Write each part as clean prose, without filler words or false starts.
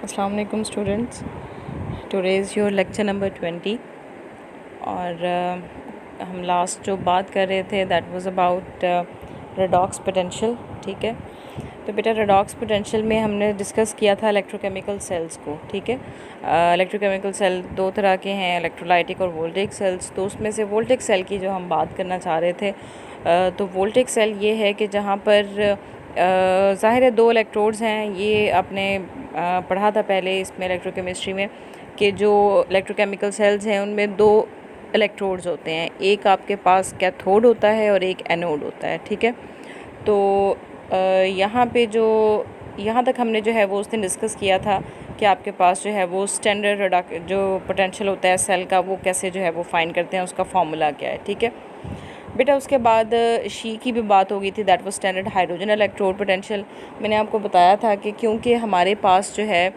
अस्सलाम वालेकुम students, today is your lecture number 20 और हम लास्ट जो बात कर रहे थे that was about redox potential. ठीक है, तो बेटा रेडॉक्स पोटेंशियल में हमने डिस्कस किया था इलेक्ट्रोकेमिकल सेल्स को। ठीक है, इलेक्ट्रोकेमिकल सेल दो तरह के हैं, इलेक्ट्रोलाइटिक और वोल्टेइक सेल्स। तो उसमें से वोल्टेइक सेल की जो हम बात करना चाह रहे थे, तो वोल्टेइक सेल ये है कि जहाँ पर ज़ाहिर है दो इलेक्ट्रोड्स हैं। ये आपने पढ़ा था पहले इसमें इलेक्ट्रोकेमिस्ट्री में कि जो इलेक्ट्रोकेमिकल सेल्स हैं उनमें दो इलेक्ट्रोड्स होते हैं, एक आपके पास कैथोड होता है और एक एनोड होता है। ठीक है, तो यहाँ पे जो यहाँ तक हमने जो है वो उस दिन डिस्कस किया था कि आपके पास जो है वो स्टैंडर्ड जो पोटेंशियल होता है सेल का वो कैसे जो है वो फाइंड करते हैं, उसका फार्मूला क्या है। ठीक है बेटा, उसके बाद शी की भी बात हो गई थी, that was standard hydrogen electrode potential. मैंने आपको बताया था कि क्योंकि हमारे पास जो है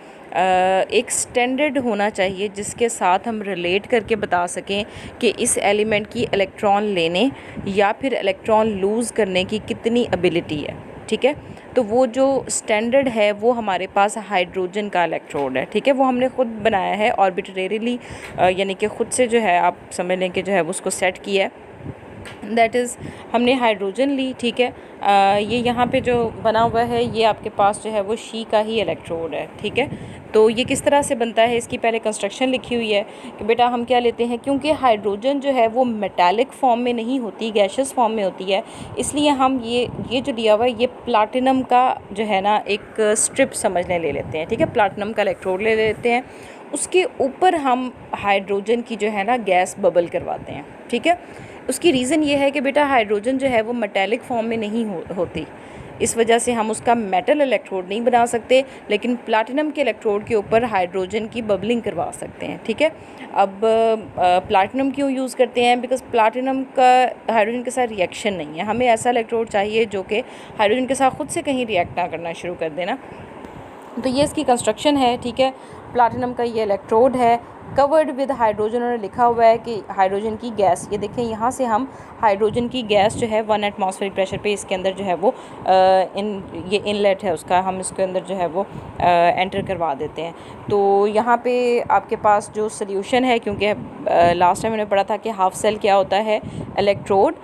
एक स्टैंडर्ड होना चाहिए जिसके साथ हम रिलेट करके बता सकें कि इस एलिमेंट की इलेक्ट्रॉन लेने या फिर इलेक्ट्रॉन लूज़ करने की कितनी एबिलिटी है। ठीक है, तो वो जो स्टैंडर्ड है वो हमारे पास हाइड्रोजन का इलेक्ट्रोड है। ठीक है, वो हमने ख़ुद बनाया है ऑर्बिट्रेरीली, यानी कि ख़ुद से जो है आप समझ लें कि जो है वो उसको सेट किया है, दैट इज़ हमने हाइड्रोजन ली। ठीक है, ये यहाँ पे जो बना हुआ है ये आपके पास जो है वो शी का ही इलेक्ट्रोड है। ठीक है, तो ये किस तरह से बनता है इसकी पहले कंस्ट्रक्शन लिखी हुई है कि बेटा हम क्या लेते हैं, क्योंकि हाइड्रोजन जो है वो मेटालिक फॉर्म में नहीं होती, गैशियस फॉर्म में होती है, इसलिए हम ये जो दिया हुआ है ये प्लाटिनम का जो है ना एक स्ट्रिप समझने ले लेते हैं। ठीक है, प्लाटिनम का इलेक्ट्रोड ले लेते हैं, उसके ऊपर हम हाइड्रोजन की जो है ना गैस बबल करवाते हैं। ठीक है, उसकी रीज़न ये है कि बेटा हाइड्रोजन जो है वो मेटालिक फॉर्म में नहीं होती, इस वजह से हम उसका मेटल इलेक्ट्रोड नहीं बना सकते, लेकिन प्लैटिनम के इलेक्ट्रोड के ऊपर हाइड्रोजन की बबलिंग करवा सकते हैं। ठीक है, अब प्लैटिनम क्यों यूज़ करते हैं, बिकॉज प्लैटिनम का हाइड्रोजन के साथ रिएक्शन नहीं है, हमें ऐसा इलेक्ट्रोड चाहिए जो कि हाइड्रोजन के साथ ख़ुद से कहीं रिएक्ट ना करना शुरू कर देना। तो ये इसकी कंस्ट्रक्शन है। ठीक है, प्लैटिनम का ये इलेक्ट्रोड है कवर्ड विद हाइड्रोजन, और लिखा हुआ है कि हाइड्रोजन की गैस, ये देखें यहाँ से हम हाइड्रोजन की गैस जो है 1 एटमॉस्फेरिक प्रेशर पे इसके अंदर जो है वो ये इनलेट है उसका, हम इसके अंदर जो है वो एंटर करवा देते हैं। तो यहाँ पे आपके पास जो सोल्यूशन है, क्योंकि लास्ट टाइम मैंने पढ़ा था कि हाफ सेल क्या होता है, इलेक्ट्रोड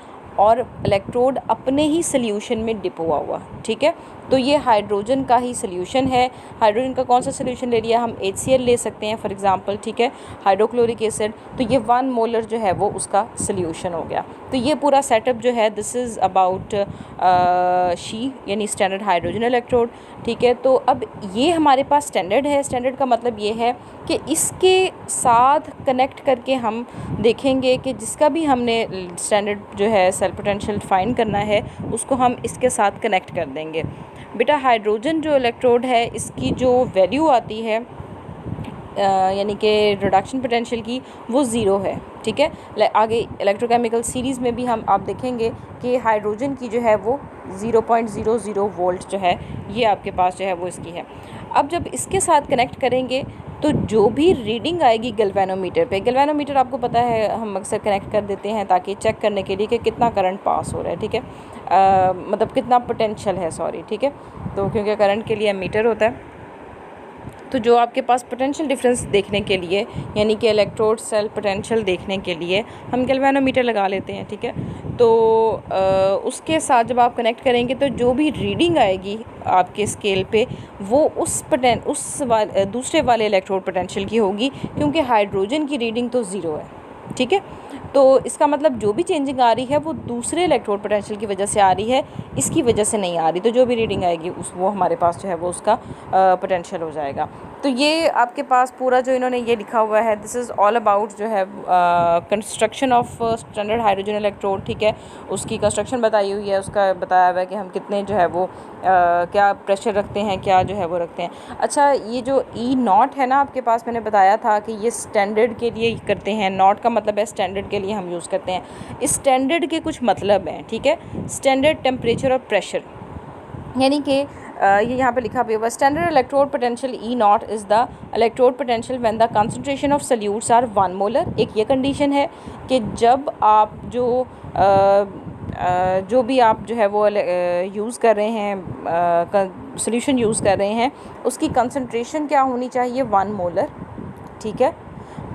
और इलेक्ट्रोड अपने ही सोल्यूशन में डिप हुआ हुआ। ठीक है, तो ये हाइड्रोजन का ही सोल्यूशन है। हाइड्रोजन का कौन सा सोल्यूशन ले लिया, हम HCl ले सकते हैं फॉर एग्जांपल। ठीक है, हाइड्रोक्लोरिक एसिड, तो ये 1 मोलर जो है वो उसका सोल्यूशन हो गया। तो ये पूरा सेटअप जो है दिस इज़ अबाउट शी यानी स्टैंडर्ड हाइड्रोजन इलेक्ट्रोड। ठीक है, तो अब ये हमारे पास स्टैंडर्ड है। स्टैंडर्ड का मतलब ये है कि इसके साथ कनेक्ट करके हम देखेंगे कि जिसका भी हमने स्टैंडर्ड जो है सेल पोटेंशियल फाइंड करना है उसको हम इसके साथ कनेक्ट कर देंगे। बेटा हाइड्रोजन जो इलेक्ट्रोड है इसकी जो वैल्यू आती है यानी कि रिडक्शन पोटेंशियल की, वो ज़ीरो है। ठीक है, आगे इलेक्ट्रोकेमिकल सीरीज़ में भी हम आप देखेंगे कि हाइड्रोजन की जो है वो 0.00 वोल्ट जो है ये आपके पास जो है वो इसकी है। अब जब इसके साथ कनेक्ट करेंगे तो जो भी रीडिंग आएगी गैल्वेनोमीटर पे, गैल्वेनोमीटर आपको पता है हम अक्सर कनेक्ट कर देते हैं ताकि चेक करने के लिए कि कितना करंट पास हो रहा है। ठीक है, मतलब कितना पोटेंशियल है, सॉरी। ठीक है, तो क्योंकि करंट के लिए मीटर होता है, तो जो आपके पास पोटेंशियल डिफरेंस देखने के लिए यानी कि इलेक्ट्रोड सेल पोटेंशियल देखने के लिए हम गैल्वेनोमीटर लगा लेते हैं। ठीक है, तो उसके साथ जब आप कनेक्ट करेंगे तो जो भी रीडिंग आएगी आपके स्केल पे वो दूसरे वाले इलेक्ट्रोड पोटेंशियल की होगी, क्योंकि हाइड्रोजन की रीडिंग तो ज़ीरो है। ठीक है, तो इसका मतलब जो भी चेंजिंग आ रही है वो दूसरे इलेक्ट्रोड पोटेंशियल की वजह से आ रही है, इसकी वजह से नहीं आ रही। तो जो भी रीडिंग आएगी वो हमारे पास जो है वो उसका पोटेंशियल हो जाएगा। तो ये आपके पास पूरा जो इन्होंने ये लिखा हुआ है दिस इज़ ऑल अबाउट जो है construction of standard hydrogen electrode. ठीक है, उसकी कंस्ट्रक्शन बताई हुई है, उसका बताया हुआ है कि हम कितने जो है वो क्या प्रेशर रखते हैं, क्या जो है वो रखते हैं। अच्छा, ये जो E0 है ना आपके पास, मैंने बताया था कि ये स्टैंडर्ड के लिए करते हैं, नॉट का मतलब है स्टैंडर्ड के लिए हम यूज़ करते हैं। इस स्टैंडर्ड के कुछ मतलब हैं। ठीक है, स्टैंडर्ड टेम्परेचर और प्रेशर, यानी कि ये यहाँ पे लिखा हुआ standard electrode potential E0 is the electrode potential when the concentration of solutes are 1 molar. एक ये कंडीशन है कि जब आप जो भी आप जो है वो यूज़ कर रहे हैं सोल्यूशन यूज़ कर रहे हैं उसकी कंसंट्रेशन क्या होनी चाहिए, 1 मोलर, ठीक है।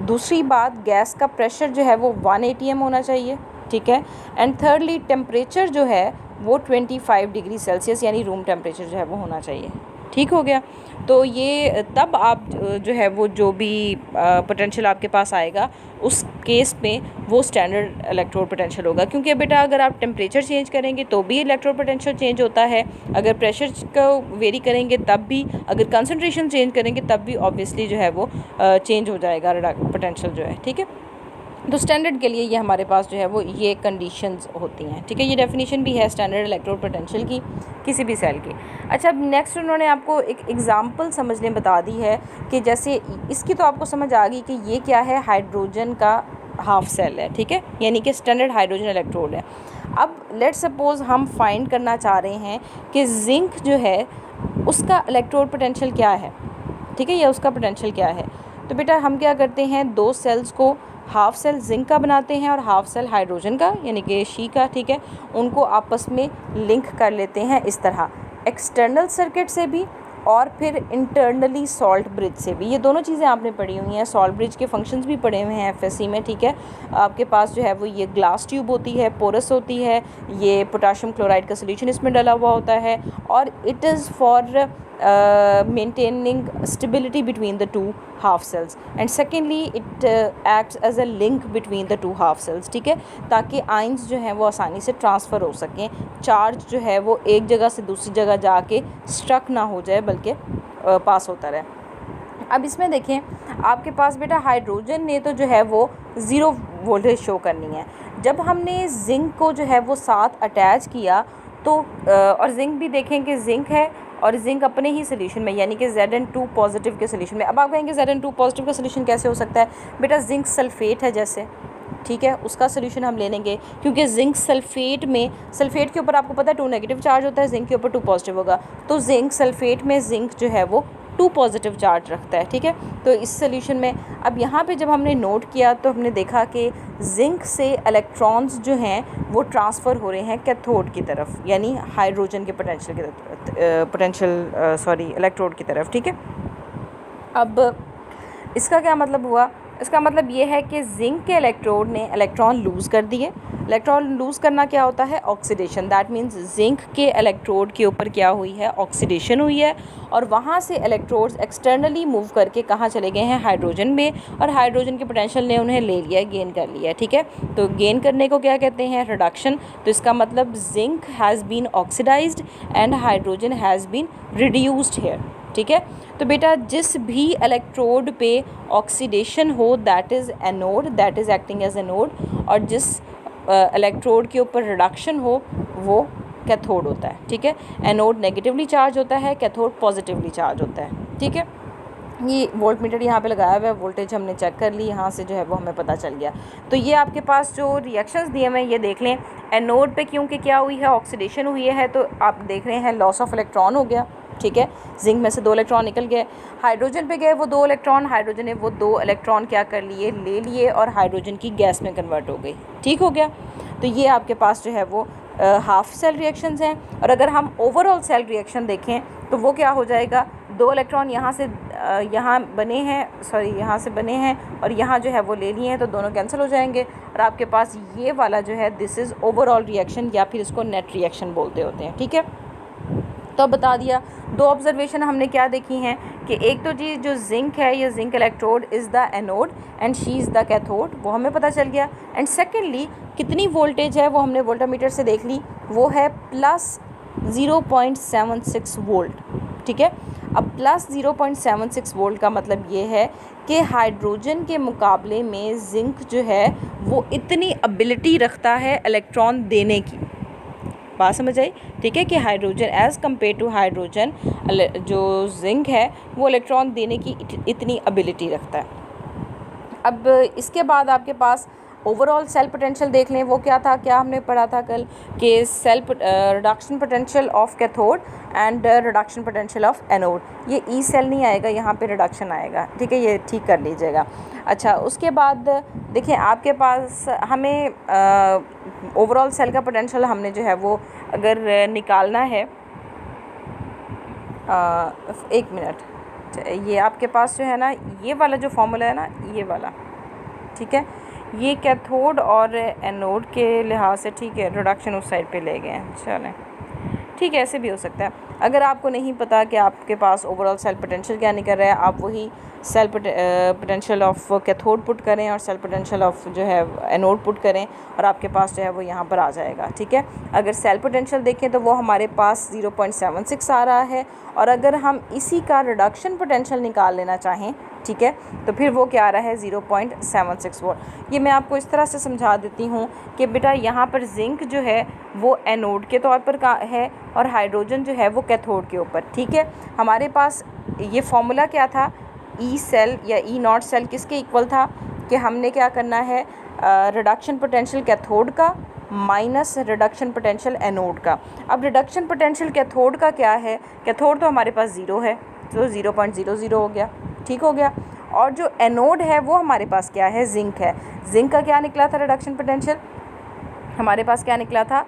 दूसरी बात, गैस का प्रेशर जो है वो 1 atm होना चाहिए, ठीक है। एंड थर्डली, टेम्परेचर जो है वो 25 डिग्री सेल्सियस यानी रूम टेम्परेचर जो है वो होना चाहिए, ठीक हो गया। तो ये तब आप जो है वो जो भी पोटेंशियल आपके पास आएगा उस केस में वो स्टैंडर्ड इलेक्ट्रोड पोटेंशियल होगा, क्योंकि बेटा अगर आप टेम्परेचर चेंज करेंगे तो भी इलेक्ट्रोड पोटेंशियल चेंज होता है, अगर प्रेशर को वेरी करेंगे तब भी, अगर कंसंट्रेशन चेंज करेंगे तब भी ऑब्वियसली जो है वो चेंज हो जाएगा पोटेंशियल जो है, ठीक है। तो स्टैंडर्ड के लिए ये हमारे पास जो है वो ये कंडीशंस होती हैं, ठीक है। ये डेफिनेशन भी है स्टैंडर्ड इलेक्ट्रोड पोटेंशियल की किसी भी सेल की। अच्छा, अब नेक्स्ट उन्होंने आपको एक एग्जांपल समझने बता दी है कि जैसे इसकी तो आपको समझ आ गई कि ये क्या है, हाइड्रोजन का हाफ सेल है, ठीक है, यानी कि स्टैंडर्ड हाइड्रोजन इलेक्ट्रोड है। अब लेट सपोज हम फाइंड करना चाह रहे हैं कि जिंक जो है उसका इलेक्ट्रोड पोटेंशियल क्या है, ठीक है, या उसका पोटेंशियल क्या है। तो बेटा हम क्या करते हैं, दो सेल्स को हाफ सेल जिंक का बनाते हैं और हाफ सेल हाइड्रोजन का यानी कि शी का, ठीक है, उनको आपस में लिंक कर लेते हैं इस तरह, एक्सटर्नल सर्किट से भी और फिर इंटरनली सॉल्ट ब्रिज से भी। ये दोनों चीज़ें आपने पढ़ी हुई हैं, सॉल्ट ब्रिज के फंक्शंस भी पढ़े हुए हैं एफएससी में, ठीक है। आपके पास जो है वो ये ग्लास ट्यूब होती है, पोरस होती है, ये पोटाशियम क्लोराइड का सोल्यूशन इसमें डला हुआ होता है और it is for maintaining stability between the two half cells and secondly it acts as a link between the two half cells, ठीक है, ताकि आयंस जो हैं वो आसानी से ट्रांसफ़र हो सकें, चार्ज जो है वो एक जगह से दूसरी जगह जाके स्ट्रक ना हो जाए बल्कि पास होता रहे। अब इसमें देखें आपके पास बेटा हाइड्रोजन ने तो जो है वो 0 वोल्टेज शो करनी है। जब हमने जिंक को जो है वो साथ अटैच किया तो और जिंक भी देखें कि जिंक है और जिंक अपने ही सोल्यूशन में यानी कि Zn2 पॉजिटिव के सोल्यूशन में। अब आप कहेंगे Zn2 पॉजिटिव का सोल्यूशन कैसे हो सकता है, बेटा जिंक सल्फेट है जैसे, ठीक है, उसका सोल्यूशन हम ले लेंगे, क्योंकि जिंक सल्फेट में, सल्फेट के ऊपर आपको पता है 2 नेगेटिव चार्ज होता है, जिंक के ऊपर 2 पॉजिटिव होगा, तो जिंक सल्फेट में जिंक जो है वो 2 पॉजिटिव चार्ज रखता है, ठीक है। तो इस सोल्यूशन में अब यहाँ पे जब हमने नोट किया तो हमने देखा कि जिंक से इलेक्ट्रॉन्स जो हैं वो ट्रांसफ़र हो रहे हैं कैथोड की तरफ यानी हाइड्रोजन के इलेक्ट्रोड की तरफ, ठीक है। अब इसका क्या मतलब हुआ, इसका मतलब ये है कि जिंक के इलेक्ट्रोड ने इलेक्ट्रॉन लूज़ कर दिए। इलेक्ट्रॉन लूज़ करना क्या होता है, ऑक्सीडेशन, दैट मीन्स जिंक के इलेक्ट्रोड के ऊपर क्या हुई है, ऑक्सीडेशन हुई है और वहाँ से इलेक्ट्रोड्स एक्सटर्नली मूव करके कहाँ चले गए हैं, हाइड्रोजन में, और हाइड्रोजन के पोटेंशियल ने उन्हें ले लिया, गेन कर लिया, ठीक है। तो गेन करने को क्या कहते हैं, रिडक्शन। तो इसका मतलब zinc has been oxidised and hydrogen has been reduced here, ठीक है। तो बेटा जिस भी इलेक्ट्रोड पे ऑक्सीडेशन हो that is anode, that is acting as anode, और जिस इलेक्ट्रोड के ऊपर रिडक्शन हो वो कैथोड होता है, ठीक है। एनोड नेगेटिवली चार्ज होता है, कैथोड पॉजिटिवली चार्ज होता है, ठीक है। ये वोल्ट मीटर यहाँ पे लगाया हुआ है, वोल्टेज हमने चेक कर ली, यहाँ से जो है वो हमें पता चल गया। तो ये आपके पास जो रिएक्शंस दिए हुए हैं ये देख लें, एनोड पे क्योंकि क्या हुई है, ऑक्सीडेशन हुई है, तो आप देख रहे हैं लॉस ऑफ इलेक्ट्रॉन हो गया, ठीक है, जिंक में से 2 इलेक्ट्रॉन निकल गए। हाइड्रोजन पे गए वो 2 इलेक्ट्रॉन, हाइड्रोजन ने वो 2 इलेक्ट्रॉन क्या कर लिए, ले लिए और हाइड्रोजन की गैस में कन्वर्ट हो गई, ठीक हो गया। तो ये आपके पास जो है वो हाफ सेल रिएक्शंस हैं। और अगर हम ओवरऑल सेल रिएक्शन देखें तो वो क्या हो जाएगा, 2 इलेक्ट्रॉन यहाँ से यहाँ बने हैं, सॉरी यहाँ से बने हैं और यहाँ जो है वो ले लिए हैं, तो दोनों कैंसिल हो जाएंगे और आपके पास ये वाला जो है दिस इज़ ओवरऑल रिएक्शन या फिर इसको नेट रिएक्शन बोलते होते हैं, ठीक है। तो अब बता दिया, 2 ऑब्जर्वेशन हमने क्या देखी हैं कि एक तो जी जो जिंक है, ये zinc electrode is the anode and she is the cathode, वो हमें पता चल गया। एंड सेकेंडली कितनी वोल्टेज है वो हमने वोल्टामीटर से देख ली, वो है प्लस 0.76 वोल्ट, ठीक है। अब प्लस 0.76 वोल्ट का मतलब ये है कि हाइड्रोजन के मुकाबले में जिंक जो है वो इतनी एबिलिटी रखता है इलेक्ट्रॉन देने की, बात समझ आई, ठीक है, कि hydrogen as compare to hydrogen जो जिंक है वो इलेक्ट्रॉन देने की इतनी एबिलिटी रखता है। अब इसके बाद आपके पास ओवरऑल सेल पोटेंशियल देख लें, वो क्या था, क्या हमने पढ़ा था कल कि cell reduction potential of cathode and reduction potential of anode. ये ई सेल नहीं आएगा, यहाँ पे रिडक्शन आएगा, ठीक है, ये ठीक कर लीजिएगा। अच्छा, उसके बाद देखिए आपके पास हमें ओवरऑल सेल का पोटेंशियल हमने जो है वो अगर निकालना है एक मिनट, ये आपके पास जो है ना, ये वाला जो फॉर्मूला है ना, ये वाला, ठीक है, ये कैथोड और एनोड के लिहाज से, ठीक है, रिडक्शन उस साइड पे ले गए हैं। चलें, ठीक है, ऐसे भी हो सकता है। अगर आपको नहीं पता कि आपके पास ओवरऑल सेल पोटेंशियल क्या निकल रहा है, आप वही cell potential of cathode put करें और सेल पोटेंशियल ऑफ जो है एनोड पुट करें, और आपके पास जो है वो यहाँ पर आ जाएगा, ठीक है। अगर सेल पोटेंशियल देखें तो वो हमारे पास 0.76 आ रहा है, और अगर हम इसी का रिडक्शन पोटेंशियल निकाल लेना चाहें, ठीक है, तो फिर वो क्या आ रहा है, 0.76 वोल्ट। ये मैं आपको इस तरह से समझा देती हूँ कि बेटा यहाँ पर जिंक जो है वो एनोड के तौर पर है और हाइड्रोजन जो है वो कैथोड के ऊपर, ठीक है। हमारे पास ये फॉर्मूला क्या था, ई सेल या ई नॉट सेल किसके इक्वल था कि हमने क्या करना है, रिडक्शन पोटेंशियल कैथोड का माइनस रिडक्शन पोटेंशियल एनोड का। अब रिडक्शन पोटेंशियल कैथोड का क्या है, कैथोड तो हमारे पास 0 है, तो 0.00 हो गया, ठीक हो गया। और जो एनोड है वो हमारे पास क्या है, जिंक है। जिंक का क्या निकला था रिडक्शन पोटेंशियल, हमारे पास क्या निकला था,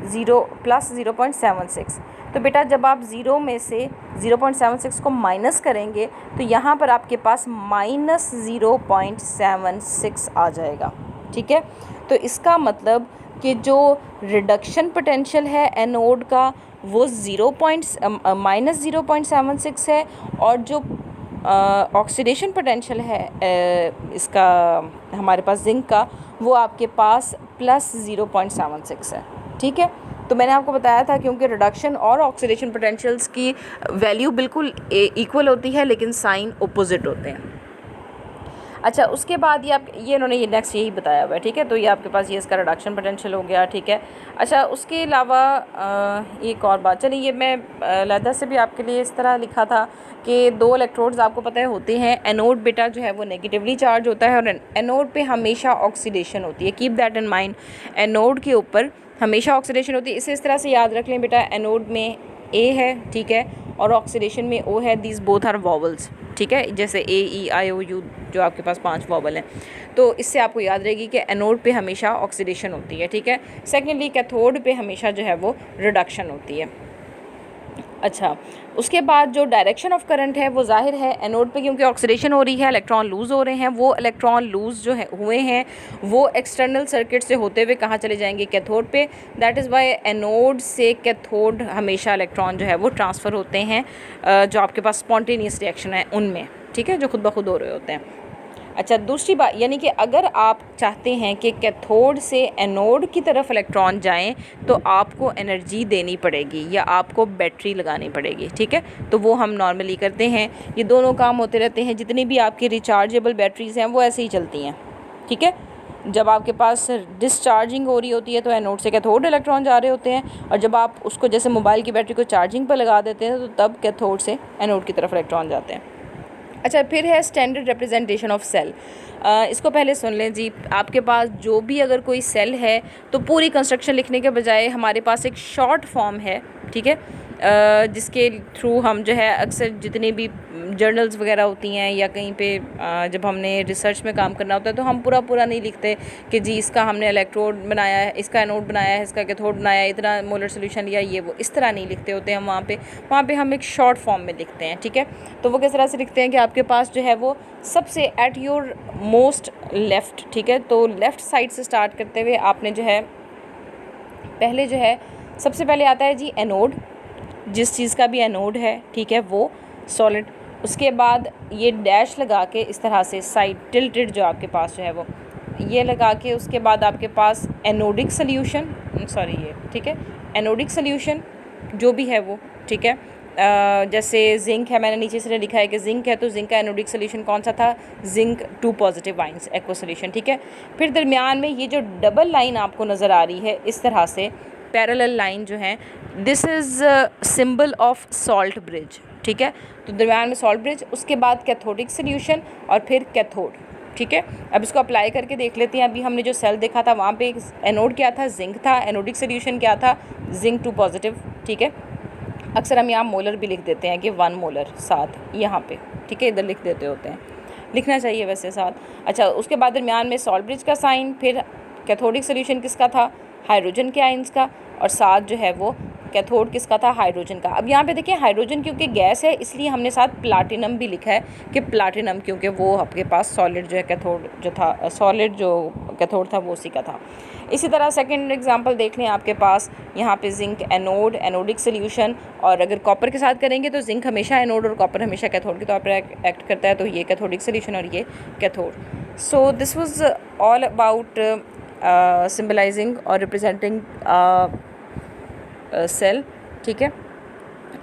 0 + 0.76। तो बेटा जब आप 0 में से 0.76 को माइनस करेंगे तो यहाँ पर आपके पास -0.76 आ जाएगा, ठीक है। तो इसका मतलब कि जो रिडक्शन पोटेंशियल है एनोड का वो -0.76 है, और जो ऑक्सीडेशन पोटेंशियल है इसका हमारे पास जिंक का, वो आपके पास +0.76 है, ठीक है। तो मैंने आपको बताया था क्योंकि रिडक्शन और ऑक्सीडेशन पोटेंशियल्स की वैल्यू बिल्कुल इक्वल होती है लेकिन साइन अपोजिट होते हैं। अच्छा, उसके बाद ये इन्होंने ये नेक्स्ट यही बताया हुआ है, ठीक है। तो ये आपके पास ये इसका रिडक्शन पोटेंशियल हो गया, ठीक है। अच्छा, उसके अलावा एक और बात, चलिए ये मैं अलहदा से भी आपके लिए इस तरह लिखा था कि 2 इलेक्ट्रोड्स आपको पता है होते हैं। एनोड बेटा जो है वो नेगेटिवली चार्ज होता है और एनोड पे हमेशा ऑक्सीडेशन होती है, keep that in mind. Anode के ऊपर हमेशा ऑक्सीडेशन होती है, इसे इस तरह से याद रख लें बेटा, एनोड में ए है, ठीक है, और ऑक्सीडेशन में ओ है। दीज बोथ आर वॉवल्स, ठीक है, जैसे ए ई आई ओ यू जो आपके पास 5 वॉवल हैं। तो इससे आपको याद रहेगी कि एनोड पे हमेशा ऑक्सीडेशन होती है, ठीक है। सेकेंडली कैथोड पे हमेशा जो है वो रिडक्शन होती है। अच्छा, उसके बाद जो डायरेक्शन ऑफ करंट है वो जाहिर है एनोड पे, क्योंकि ऑक्सीडेशन हो रही है, इलेक्ट्रॉन लूज़ हो रहे हैं, वो इलेक्ट्रॉन लूज़ जो है हुए हैं वो एक्सटर्नल सर्किट से होते हुए कहाँ चले जाएंगे, कैथोड पे। दैट इज़ वाई एनोड से कैथोड हमेशा इलेक्ट्रॉन जो है वो ट्रांसफ़र होते हैं, जो आपके पास स्पॉन्टेनियस रिएक्शन है उनमें, ठीक है, जो खुद ब खुद हो रहे होते हैं। अच्छा, दूसरी बात यानी कि अगर आप चाहते हैं कि कैथोड से एनोड की तरफ इलेक्ट्रॉन जाएं तो आपको एनर्जी देनी पड़ेगी या आपको बैटरी लगानी पड़ेगी, ठीक है। तो वो हम नॉर्मली करते हैं, ये दोनों काम होते रहते हैं। जितनी भी आपकी रिचार्जेबल बैटरीज़ हैं वो ऐसे ही चलती हैं, ठीक है। जब आपके पास डिस्चार्जिंग हो रही होती है तो एनोड से कैथोड इलेक्ट्रॉन जा रहे होते हैं, और जब आप उसको जैसे मोबाइल की बैटरी को चार्जिंग पर लगा देते हैं तो तब कैथोड से एनोड की तरफ इलेक्ट्रॉन जाते हैं। अच्छा, फिर है स्टैंडर्ड रिप्रेजेंटेशन ऑफ सेल। इसको पहले सुन लें जी। आपके पास जो भी अगर कोई सेल है तो पूरी कंस्ट्रक्शन लिखने के बजाय हमारे पास एक शॉर्ट फॉर्म है, ठीक है, जिसके थ्रू हम जो है अक्सर जितनी भी जर्नल्स वगैरह होती हैं या कहीं पे जब हमने रिसर्च में काम करना होता है तो हम पूरा नहीं लिखते कि जी इसका हमने इलेक्ट्रोड बनाया है, इसका एनोड बनाया है, इसका कैथोड बनाया है, इतना मोलर सोल्यूशन लिया, ये वो इस तरह नहीं लिखते होते हम वहाँ पे हम एक शॉर्ट फॉर्म में लिखते हैं, ठीक है। तो वो किस तरह से लिखते हैं कि आपके पास जो है वो सबसे एट योर मोस्ट लेफ़्ट, ठीक है, तो लेफ़्ट साइड से स्टार्ट करते हुए आपने जो है पहले जो है सबसे पहले आता है जी एनोड, जिस चीज़ का भी एनोड है, ठीक है, वो सॉलिड। उसके बाद ये डैश लगा के इस तरह से साइड टिल्टेड जो आपके पास जो है वो ये लगा के, उसके बाद आपके पास एनोडिक सोल्यूशन, सॉरी ये, ठीक है, एनोडिक सोल्यूशन जो भी है वो, ठीक है। जैसे जिंक है, मैंने नीचे से लिखा है कि जिंक है, तो जिंक का एनोडिक सोल्यूशन कौन सा था, zinc 2 positive ions aqua solution, ठीक है। फिर दरमियान में ये जो डबल लाइन आपको नज़र आ रही है इस तरह से पैरेलल लाइन जो है, this is symbol of salt bridge, ठीक है। तो दरमियान में सॉल्ट ब्रिज, उसके बाद कैथोडिक सोल्यूशन और फिर कैथोड, ठीक है। अब इसको अप्लाई करके देख लेते हैं। अभी हमने जो सेल देखा था वहाँ पे एनोड क्या था, जिंक था, एनोडिक सोल्यूशन क्या था, जिंक 2 पॉजिटिव, ठीक है। अक्सर हम यहाँ मोलर भी लिख देते हैं कि 1 मोलर साथ यहाँ पे, ठीक है, इधर लिख देते होते हैं, लिखना चाहिए वैसे साथ। अच्छा, उसके बाद दरमियान में सॉल्ट ब्रिज का साइन, फिर कैथोडिक सोल्यूशन किसका था, हाइड्रोजन के आइंस का, और साथ जो है वो कैथोड किसका था, हाइड्रोजन का। अब यहाँ पे देखिए हाइड्रोजन क्योंकि गैस है इसलिए हमने साथ प्लाटिनम भी लिखा है कि प्लाटिनम क्योंकि वो आपके पास सॉलिड जो है कैथोड जो था, सॉलिड जो कैथोड था वो उसी का था। इसी तरह सेकंड एग्जांपल देख लें आपके पास यहाँ पे जिंक एनोड, एनोडिक सोल्यूशन, और अगर कॉपर के साथ करेंगे तो जिंक हमेशा एनोड और कॉपर हमेशा कैथोड के तौर पर एक्ट करता है, तो ये कैथोडिक सोल्यूशन और ये cathode. So this was all about symbolising और रिप्रेजेंटिंग सेल, ठीक है।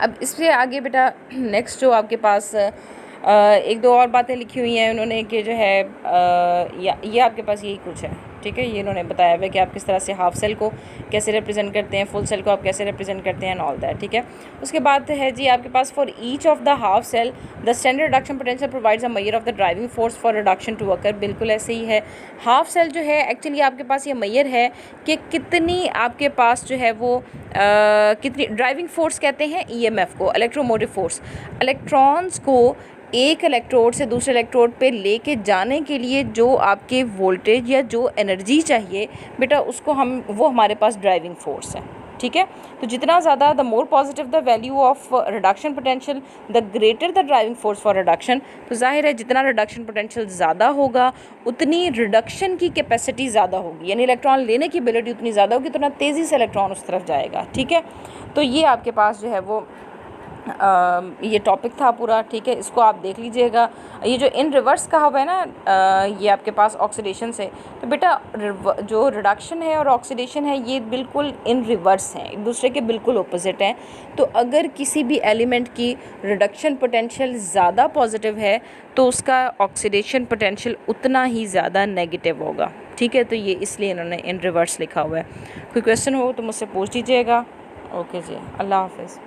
अब इससे आगे बेटा नेक्स्ट जो आपके पास एक दो और बातें लिखी हुई हैं उन्होंने कि जो है ये आपके पास यही कुछ है, ठीक है। ये इन्होंने बताया हुआ है कि आप किस तरह से हाफ सेल को कैसे रिप्रेजेंट करते हैं, फुल सेल को आप कैसे रिप्रेजेंट करते हैं एंड ऑल दैट, ठीक है। उसके बाद है जी आपके पास for each of the half cell the standard reduction potential provides a measure of the driving force for reduction to occur. बिल्कुल ऐसे ही है। हाफ सेल जो है एक्चुअली आपके पास ये मेजर है कि कितनी आपके पास जो है वो कितनी ड्राइविंग फोर्स कहते हैं ईएमएफ को, इलेक्ट्रोमोटिव फोर्स, इलेक्ट्रॉन्स को एक इलेक्ट्रोड से दूसरे इलेक्ट्रोड पे लेके जाने के लिए जो आपके वोल्टेज या जो एनर्जी चाहिए बेटा उसको वो हमारे पास ड्राइविंग फोर्स है, ठीक है। तो जितना ज़्यादा the more positive the value of reduction potential the greater the driving force for reduction. तो जाहिर है जितना रिडक्शन पोटेंशियल ज़्यादा होगा उतनी रिडक्शन की कैपेसिटी ज़्यादा होगी, यानी इलेक्ट्रॉन लेने की एबिलिटी उतनी ज़्यादा होगी, उतना तेज़ी से इलेक्ट्रॉन उस तरफ जाएगा, ठीक है। तो ये आपके पास जो है वो ये टॉपिक था पूरा, ठीक है। इसको आप देख लीजिएगा। ये जो इन रिवर्स कहा हुआ है ना ये आपके पास ऑक्सीडेशन से, तो बेटा जो रिडक्शन है और ऑक्सीडेशन है ये बिल्कुल इन रिवर्स हैं, एक दूसरे के बिल्कुल ऑपोजिट हैं। तो अगर किसी भी एलिमेंट की रिडक्शन पोटेंशियल ज़्यादा पॉजिटिव है तो उसका ऑक्सीडेशन पोटेंशियल उतना ही ज़्यादा नेगेटिव होगा, ठीक है। तो ये इसलिए इन्होंने इन रिवर्स लिखा हुआ है। कोई क्वेश्चन हो तो मुझसे पूछ लीजिएगा। ओके जी, अल्लाह हाफिज़।